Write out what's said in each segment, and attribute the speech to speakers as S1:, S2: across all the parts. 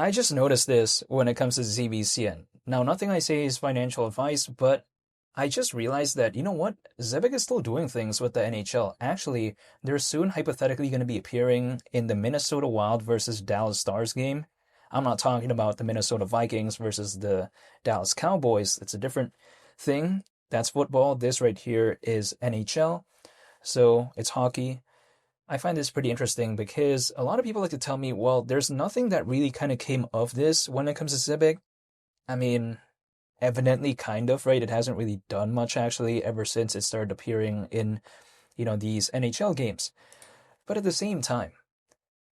S1: I just noticed this when it comes to ZBCN. Now, nothing I say is financial advice, but I just realized that, you know what? Zebec is still doing things with the NHL. Actually, they're soon hypothetically going to be appearing in the Minnesota Wild versus Dallas Stars game. I'm not talking about the Minnesota Vikings versus the Dallas Cowboys. It's a different thing. That's football. This right here is NHL. So it's hockey. I find this pretty interesting because a lot of people like to tell me, well, there's nothing that really kind of came of this when it comes to Zebec. I mean, evidently, kind of, right? It hasn't really done much actually ever since it started appearing in, these NHL games. But at the same time,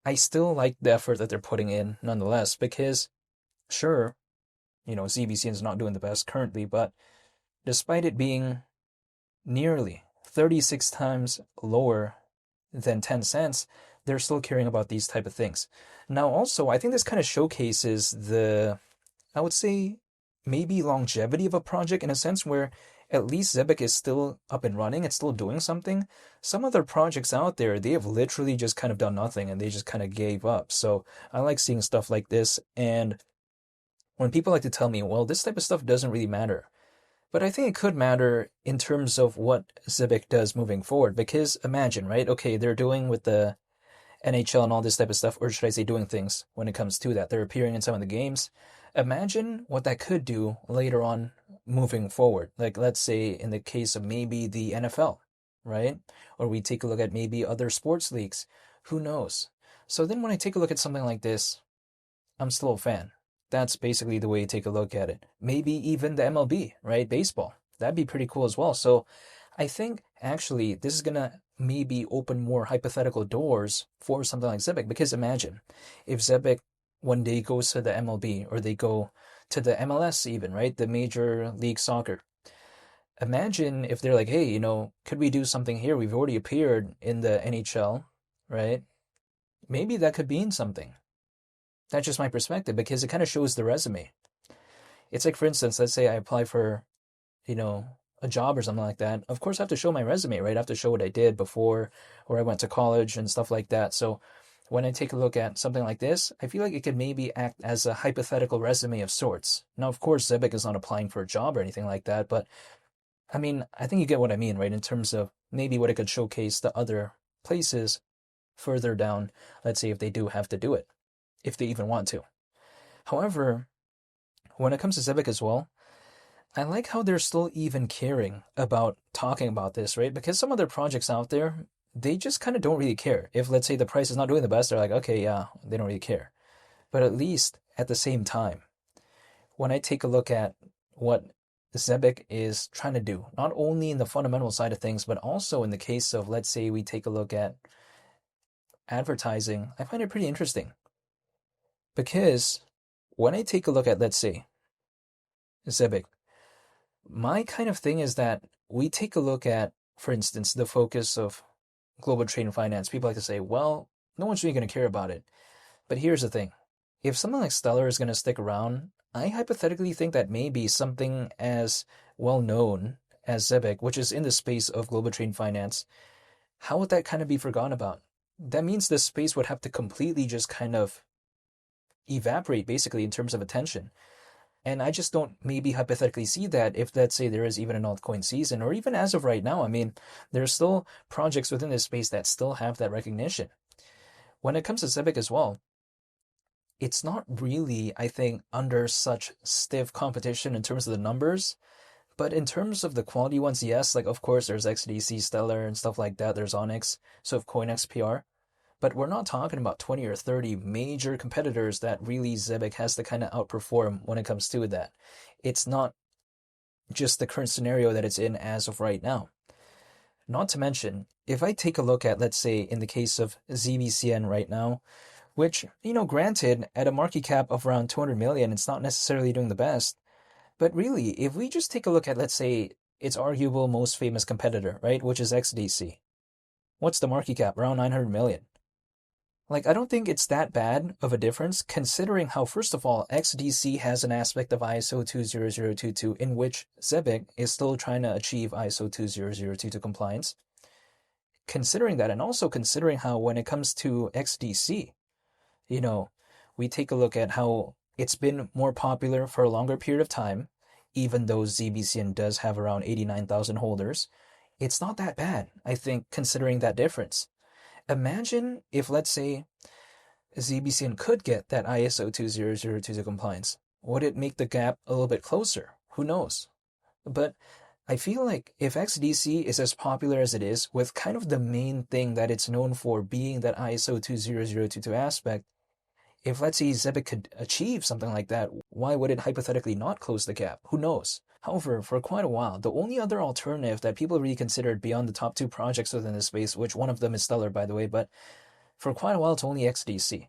S1: I still like the effort that they're putting in nonetheless because, sure, ZBCN is not doing the best currently, but despite it being nearly 36 times lower than 10 cents, they're still caring about these type of things. Now, also, I think this kind of showcases I would say, maybe longevity of a project in a sense where at least Zebec is still up and running, it's still doing something. Some other projects out there, they have literally just kind of done nothing and they just kind of gave up. So I like seeing stuff like this. And when people like to tell me, well, this type of stuff doesn't really matter. But I think it could matter in terms of what Zebec does moving forward. Because imagine, right? Okay, they're doing with the NHL and all this type of stuff, or should I say doing things when it comes to that. They're appearing in some of the games. Imagine what that could do later on moving forward. Like, let's say in the case of maybe the NFL, right? Or we take a look at maybe other sports leagues. Who knows? So then when I take a look at something like this, I'm still a fan. That's basically the way you take a look at it. Maybe even the MLB, right? Baseball. That'd be pretty cool as well. So I think actually this is gonna maybe open more hypothetical doors for something like Zebec. Because imagine if Zebec one day goes to the MLB or they go to the MLS even, right? The Major League Soccer. Imagine if they're like, hey, could we do something here? We've already appeared in the NHL, right? Maybe that could mean something. That's just my perspective because it kind of shows the resume. It's like, for instance, let's say I apply for, you know, a job or something like that. Of course, I have to show my resume, right? I have to show what I did before, where I went to college and stuff like that. So when I take a look at something like this, I feel like it could maybe act as a hypothetical resume of sorts. Now, of course, Zebec is not applying for a job or anything like that, but I mean, I think you get what I mean, right? In terms of maybe what it could showcase the other places further down, let's say if they do have to do it, if they even want to. However, when it comes to Zebec as well, I like how they're still even caring about talking about this, right? Because some other projects out there, they just kind of don't really care. If, let's say, the price is not doing the best, they're like, okay, yeah, they don't really care. But at least at the same time, when I take a look at what Zebec is trying to do, not only in the fundamental side of things, but also in the case of, let's say, we take a look at advertising, I find it pretty interesting. Because when I take a look at, let's say, Zebec, my kind of thing is that we take a look at, for instance, the focus of global trade and finance. People like to say, well, no one's really going to care about it. But here's the thing. If something like Stellar is going to stick around, I hypothetically think that maybe something as well known as Zebec, which is in the space of global trade and finance, how would that kind of be forgotten about? That means this space would have to completely just kind of evaporate, basically, in terms of attention. And I just don't maybe hypothetically see that if, let's say, there is even an altcoin season, or even as of right now. I mean, there's still projects within this space that still have that recognition. When it comes to Zebec as well, it's not really, I think, under such stiff competition in terms of the numbers. But in terms of the quality ones, yes, like of course there's XDC, Stellar, and stuff like that. There's Onyx, so of CoinXPR. But we're not talking about 20 or 30 major competitors that really Zebec has to kind of outperform when it comes to that. It's not just the current scenario that it's in as of right now. Not to mention, if I take a look at, let's say, in the case of ZBCN right now, which, granted, at a market cap of around 200 million, it's not necessarily doing the best. But really, if we just take a look at, let's say, its arguable most famous competitor, right, which is XDC, what's the market cap? Around 900 million. Like, I don't think it's that bad of a difference, considering how, first of all, XDC has an aspect of ISO 20022 in which Zebec is still trying to achieve ISO 20022 compliance. Considering that, and also considering how when it comes to XDC, you know, we take a look at how it's been more popular for a longer period of time, even though ZBCN does have around 89,000 holders, it's not that bad, I think, considering that difference. Imagine if, let's say, ZBCN could get that ISO 20022 compliance. Would it make the gap a little bit closer? Who knows? But I feel like if XDC is as popular as it is, with kind of the main thing that it's known for being that ISO 20022 aspect, if let's say Zebec could achieve something like that, why would it hypothetically not close the gap? Who knows? However, for quite a while, the only other alternative that people really considered beyond the top two projects within this space, which one of them is Stellar, by the way, but for quite a while it's only XDC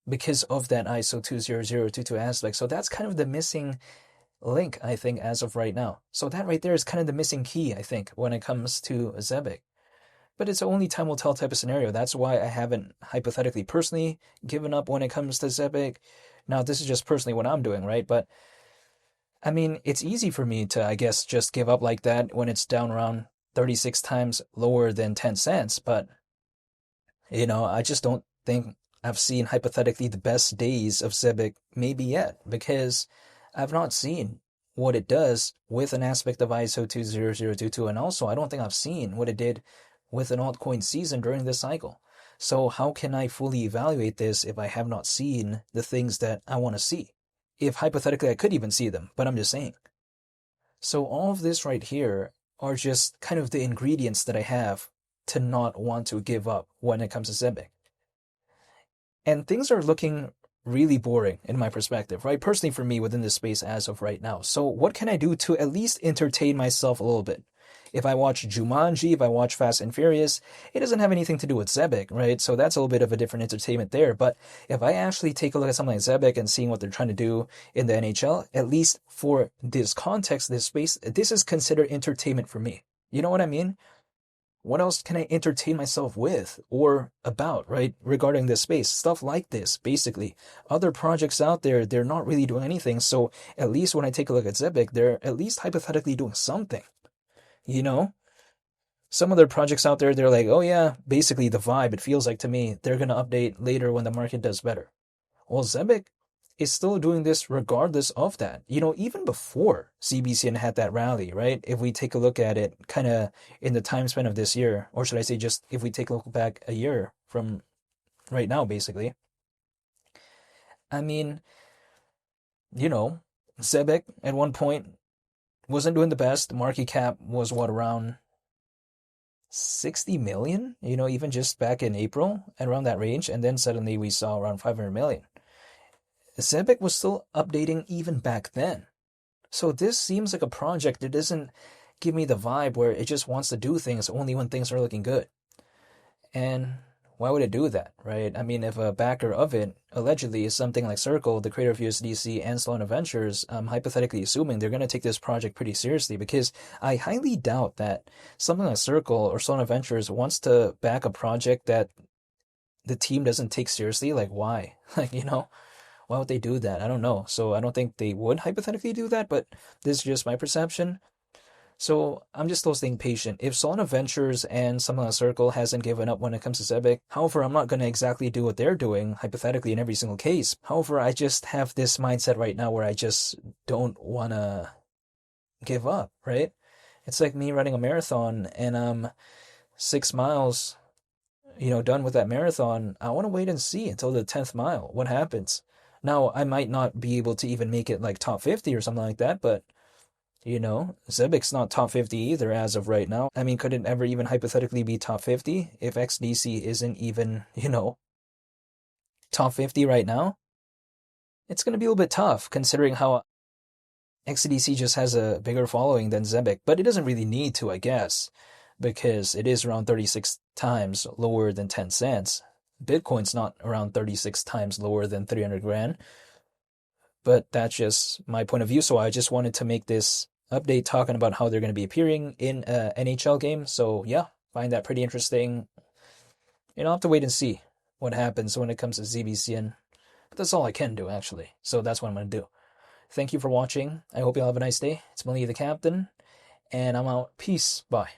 S1: because of that ISO 20022 aspect. So that's kind of the missing link, I think, as of right now. So that right there is kind of the missing key, I think, when it comes to Zebec. But it's only time will tell type of scenario. That's why I haven't hypothetically personally given up when it comes to Zebec. Now, this is just personally what I'm doing, right? But I mean, it's easy for me to, I guess, just give up like that when it's down around 36 times lower than 10 cents. But, I just don't think I've seen hypothetically the best days of Zebec maybe yet, because I've not seen what it does with an aspect of ISO 20022, and also I don't think I've seen what it did with an altcoin season during this cycle. So how can I fully evaluate this if I have not seen the things that I want to see? If hypothetically I could even see them, but I'm just saying. So all of this right here are just kind of the ingredients that I have to not want to give up when it comes to Zebec. And things are looking really boring in my perspective, right? Personally for me within this space as of right now. So what can I do to at least entertain myself a little bit? If I watch Jumanji, if I watch Fast and Furious, it doesn't have anything to do with Zebec, right? So that's a little bit of a different entertainment there. But if I actually take a look at something like Zebec and seeing what they're trying to do in the NHL, at least for this context, this space, this is considered entertainment for me. You know what I mean? What else can I entertain myself with or about, right? Regarding this space, stuff like this, basically. Other projects out there, they're not really doing anything. So at least when I take a look at Zebec, they're at least hypothetically doing something. Some other projects out there, they're like, oh yeah, basically the vibe, it feels like to me, they're going to update later when the market does better. Well, Zebec is still doing this regardless of that. Even before ZBCN had that rally, right? If we take a look at it kind of in the time span of this year, or should I say just if we take a look back a year from right now, basically. I mean, Zebec at one point wasn't doing the best. Market cap was around 60 million, even just back in April, around that range. And then suddenly we saw around 500 million. Zebec was still updating even back then. So this seems like a project that doesn't give me the vibe where it just wants to do things only when things are looking good. And why would it do that, right? I mean, if a backer of it allegedly is something like Circle, the creator of USDC and Solana Ventures, I'm hypothetically assuming they're going to take this project pretty seriously, because I highly doubt that something like Circle or Solana Ventures wants to back a project that the team doesn't take seriously. Like, why? Why would they do that? I don't know. So I don't think they would hypothetically do that, but this is just my perception. So I'm just still staying patient. If Solana Ventures and something like Circle hasn't given up when it comes to Zebec, however, I'm not going to exactly do what they're doing, hypothetically, in every single case. However, I just have this mindset right now where I just don't want to give up, right? It's like me running a marathon and I'm 6 miles, done with that marathon. I want to wait and see until the 10th mile what happens. Now, I might not be able to even make it like top 50 or something like that, but Zebec's not top 50 either as of right now. I mean, could it ever even hypothetically be top 50 if XDC isn't even, top 50 right now? It's going to be a little bit tough considering how XDC just has a bigger following than Zebec, but it doesn't really need to, I guess, because it is around 36 times lower than 10 cents. Bitcoin's not around 36 times lower than 300 grand. But that's just my point of view. So I just wanted to make this update talking about how they're going to be appearing in an NHL game. So yeah, find that pretty interesting. I'll have to wait and see what happens when it comes to ZBCN. But that's all I can do, actually. So that's what I'm going to do. Thank you for watching. I hope you all have a nice day. It's Millie the Captain, and I'm out. Peace. Bye.